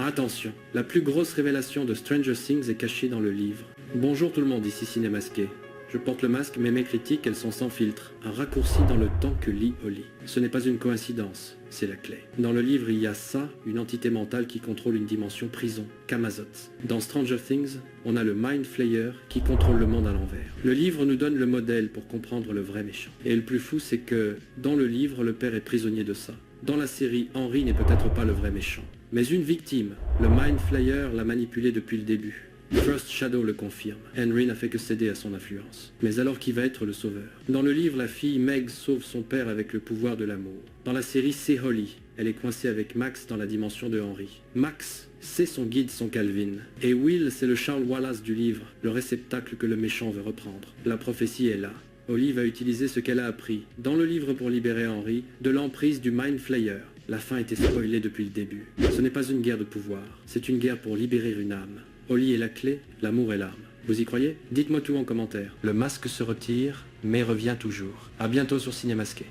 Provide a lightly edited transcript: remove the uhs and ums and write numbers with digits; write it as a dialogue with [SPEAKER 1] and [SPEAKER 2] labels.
[SPEAKER 1] Attention, la plus grosse révélation de Stranger Things est cachée dans le livre. Bonjour tout le monde, ici Cinémasqué. Je porte le masque, mais mes critiques, elles sont sans filtre. Un raccourci dans le temps que lit Holly. Ce n'est pas une coïncidence, c'est la clé. Dans le livre, il y a ça, une entité mentale qui contrôle une dimension prison, Camazotz. Dans Stranger Things, on a le Mind Flayer qui contrôle le monde à l'envers. Le livre nous donne le modèle pour comprendre le vrai méchant. Et le plus fou, c'est que, dans le livre, le père est prisonnier de ça. Dans la série, Henry n'est peut-être pas le vrai méchant, mais une victime. Le Mind Flayer l'a manipulé depuis le début. First Shadow le confirme. Henry n'a fait que céder à son influence. Mais alors qui va être le sauveur? Dans le livre, la fille Meg sauve son père avec le pouvoir de l'amour. Dans la série, c'est Holly. Elle est coincée avec Max dans la dimension de Henry. Max, c'est son guide, son Calvin. Et Will, c'est le Charles Wallace du livre, le réceptacle que le méchant veut reprendre. La prophétie est là. Holly va utiliser ce qu'elle a appris, dans le livre pour libérer Henry, de l'emprise du Mind Flayer. La fin était spoilée depuis le début. Ce n'est pas une guerre de pouvoir, c'est une guerre pour libérer une âme. Holly est la clé, l'amour est l'arme. Vous y croyez? Dites-moi tout en commentaire. Le masque se retire, mais revient toujours. A bientôt sur Cinémasqué.